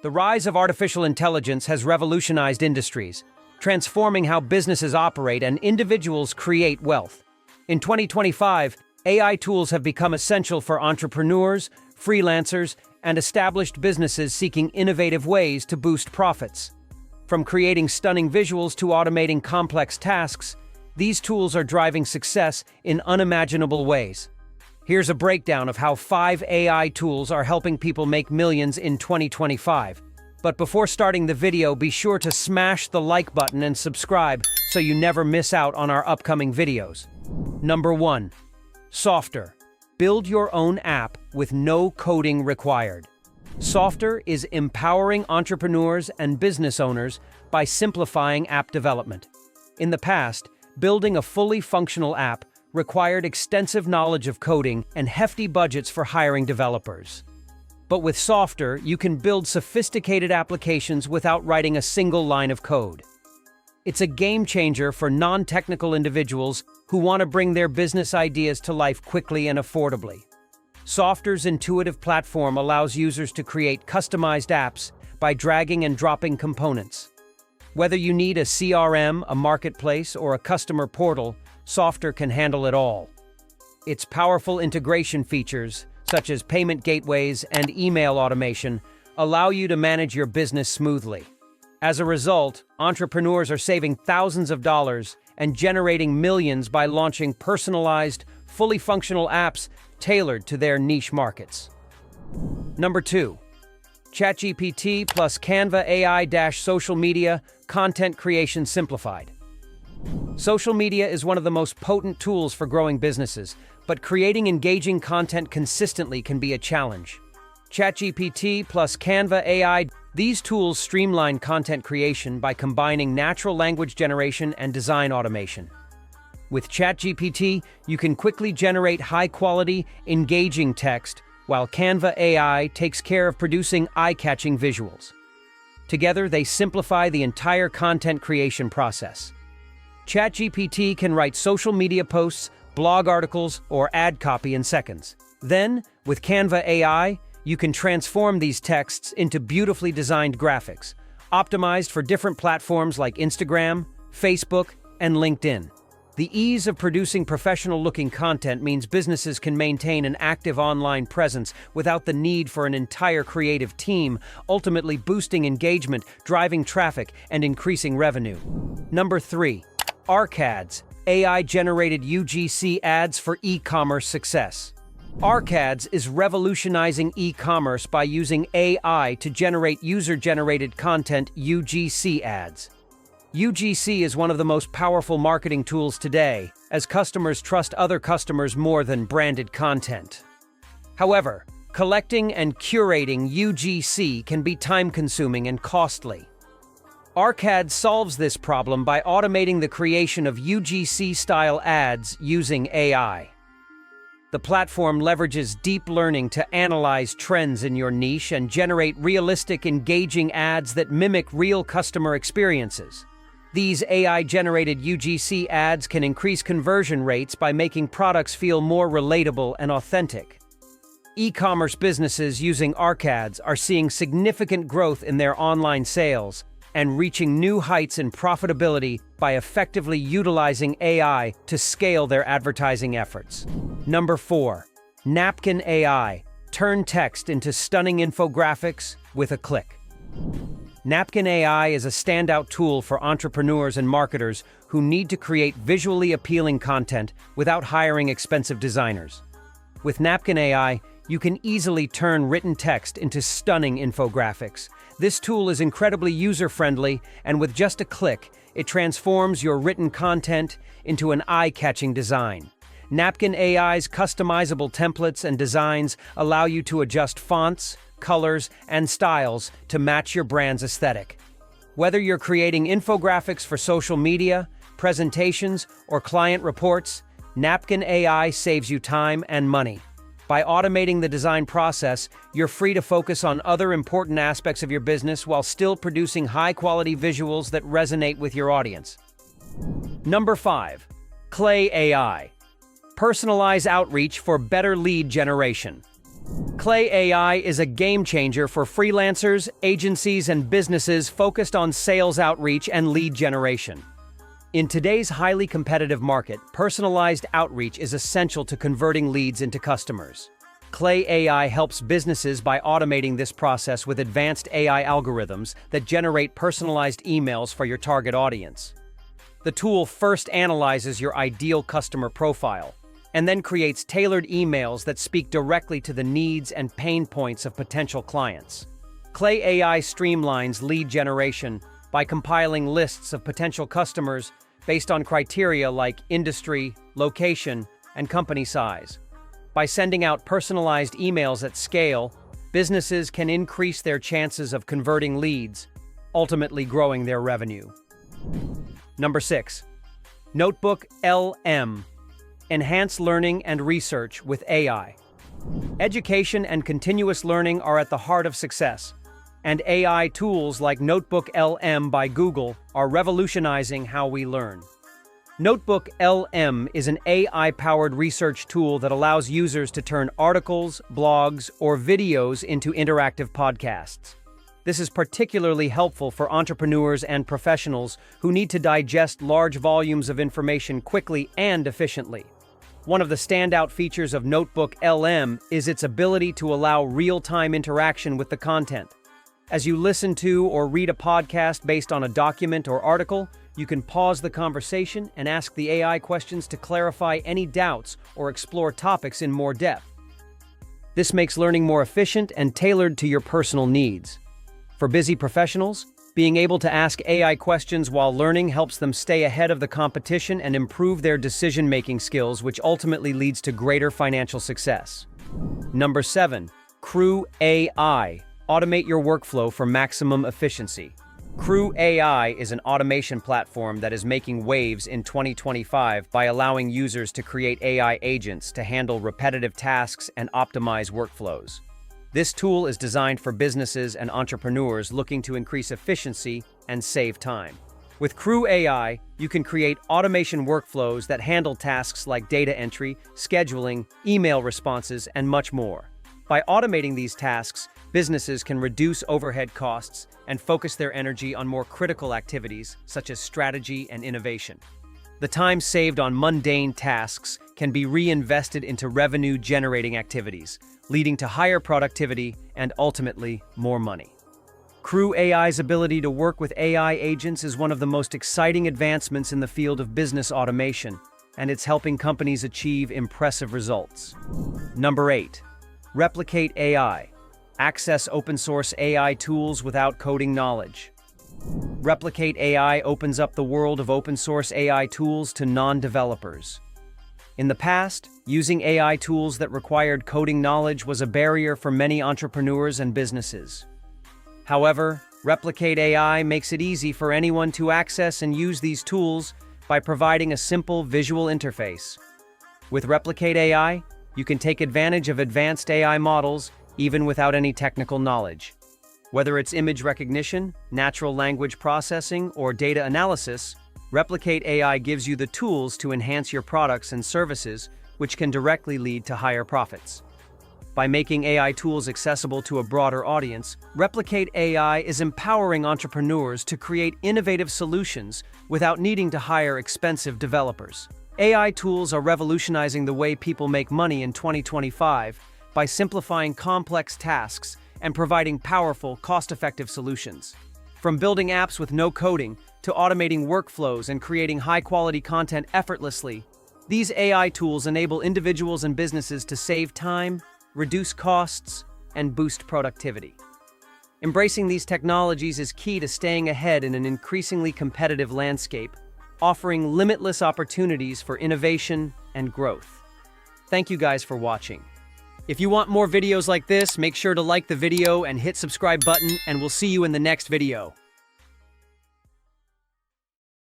The rise of artificial intelligence has revolutionized industries, transforming how businesses operate and individuals create wealth. In 2025, AI tools have become essential for entrepreneurs, freelancers, and established businesses seeking innovative ways to boost profits. From creating stunning visuals to automating complex tasks, these tools are driving success in unimaginable ways. Here's a breakdown of how 5 AI tools are helping people make millions in 2025. But before starting the video, be sure to smash the like button and subscribe so you never miss out on our upcoming videos. Number 1. Softer. Build your own app with no coding required. Softer is empowering entrepreneurs and business owners by simplifying app development. In the past, building a fully functional app required extensive knowledge of coding and hefty budgets for hiring developers. But with Softer, you can build sophisticated applications without writing a single line of code. It's a game changer for non-technical individuals who want to bring their business ideas to life quickly and affordably. Softer's intuitive platform allows users to create customized apps by dragging and dropping components. Whether you need a CRM, a marketplace, or a customer portal, Softer can handle it all. Its powerful integration features, such as payment gateways and email automation, allow you to manage your business smoothly. As a result, entrepreneurs are saving thousands of dollars and generating millions by launching personalized, fully functional apps tailored to their niche markets. Number 2. ChatGPT plus Canva AI-social media content creation simplified. Social media is one of the most potent tools for growing businesses, but creating engaging content consistently can be a challenge. ChatGPT plus Canva AI. These tools streamline content creation by combining natural language generation and design automation. With ChatGPT, you can quickly generate high-quality, engaging text, while Canva AI takes care of producing eye-catching visuals. Together, they simplify the entire content creation process. ChatGPT can write social media posts, blog articles, or ad copy in seconds. Then, with Canva AI, you can transform these texts into beautifully designed graphics, optimized for different platforms like Instagram, Facebook, and LinkedIn. The ease of producing professional-looking content means businesses can maintain an active online presence without the need for an entire creative team, ultimately boosting engagement, driving traffic, and increasing revenue. Number 3. ARC-Ads, AI-generated UGC ads for e-commerce success. ARC-Ads is revolutionizing e-commerce by using AI to generate user-generated content UGC ads. UGC is one of the most powerful marketing tools today, as customers trust other customers more than branded content. However, collecting and curating UGC can be time-consuming and costly. ARC-Ads solves this problem by automating the creation of UGC-style ads using AI. The platform leverages deep learning to analyze trends in your niche and generate realistic, engaging ads that mimic real customer experiences. These AI-generated UGC ads can increase conversion rates by making products feel more relatable and authentic. E-commerce businesses using ARC-Ads are seeing significant growth in their online sales and reaching new heights in profitability by effectively utilizing AI to scale their advertising efforts. Number 4. Napkin AI. Turn text into stunning infographics with a click. Napkin AI is a standout tool for entrepreneurs and marketers who need to create visually appealing content without hiring expensive designers. With Napkin AI, you can easily turn written text into stunning infographics. This tool is incredibly user-friendly, and with just a click, it transforms your written content into an eye-catching design. Napkin AI's customizable templates and designs allow you to adjust fonts, colors, and styles to match your brand's aesthetic. Whether you're creating infographics for social media, presentations, or client reports, Napkin AI saves you time and money. By automating the design process, you're free to focus on other important aspects of your business while still producing high-quality visuals that resonate with your audience. Number 5. Clay AI. Personalize outreach for better lead generation. Clay AI is a game changer for freelancers, agencies, and businesses focused on sales outreach and lead generation. In today's highly competitive market, personalized outreach is essential to converting leads into customers. Clay AI helps businesses by automating this process with advanced AI algorithms that generate personalized emails for your target audience. The tool first analyzes your ideal customer profile and then creates tailored emails that speak directly to the needs and pain points of potential clients. Clay AI streamlines lead generation by compiling lists of potential customers based on criteria like industry, location, and company size. By sending out personalized emails at scale, businesses can increase their chances of converting leads, ultimately growing their revenue. Number 6. Notebook LM. Enhance learning and research with AI. Education and continuous learning are at the heart of success, and AI tools like Notebook LM by Google are revolutionizing how we learn. Notebook LM is an AI-powered research tool that allows users to turn articles, blogs, or videos into interactive podcasts. This is particularly helpful for entrepreneurs and professionals who need to digest large volumes of information quickly and efficiently. One of the standout features of Notebook LM is its ability to allow real-time interaction with the content. As you listen to or read a podcast based on a document or article, you can pause the conversation and ask the AI questions to clarify any doubts or explore topics in more depth. This makes learning more efficient and tailored to your personal needs. For busy professionals, being able to ask AI questions while learning helps them stay ahead of the competition and improve their decision-making skills, which ultimately leads to greater financial success. Number 7. Crew AI. Automate your workflow for maximum efficiency. Crew AI is an automation platform that is making waves in 2025 by allowing users to create AI agents to handle repetitive tasks and optimize workflows. This tool is designed for businesses and entrepreneurs looking to increase efficiency and save time. With Crew AI, you can create automation workflows that handle tasks like data entry, scheduling, email responses, and much more. By automating these tasks, businesses can reduce overhead costs and focus their energy on more critical activities such as strategy and innovation. The time saved on mundane tasks can be reinvested into revenue-generating activities, leading to higher productivity and ultimately more money. Crew AI's ability to work with AI agents is one of the most exciting advancements in the field of business automation, and it's helping companies achieve impressive results. Number 8. Replicate AI. Access open-source AI tools without coding knowledge. Replicate AI opens up the world of open-source AI tools to non-developers. In the past, using AI tools that required coding knowledge was a barrier for many entrepreneurs and businesses. However, Replicate AI makes it easy for anyone to access and use these tools by providing a simple visual interface. With Replicate AI, you can take advantage of advanced AI models even without any technical knowledge. Whether it's image recognition, natural language processing, or data analysis, Replicate AI gives you the tools to enhance your products and services, which can directly lead to higher profits. By making AI tools accessible to a broader audience, Replicate AI is empowering entrepreneurs to create innovative solutions without needing to hire expensive developers. AI tools are revolutionizing the way people make money in 2025 by simplifying complex tasks and providing powerful, cost-effective solutions. From building apps with no coding to automating workflows and creating high-quality content effortlessly, these AI tools enable individuals and businesses to save time, reduce costs, and boost productivity. Embracing these technologies is key to staying ahead in an increasingly competitive landscape, offering limitless opportunities for innovation and growth. Thank you guys for watching. If you want more videos like this, make sure to like the video and hit subscribe button, and we'll see you in the next video.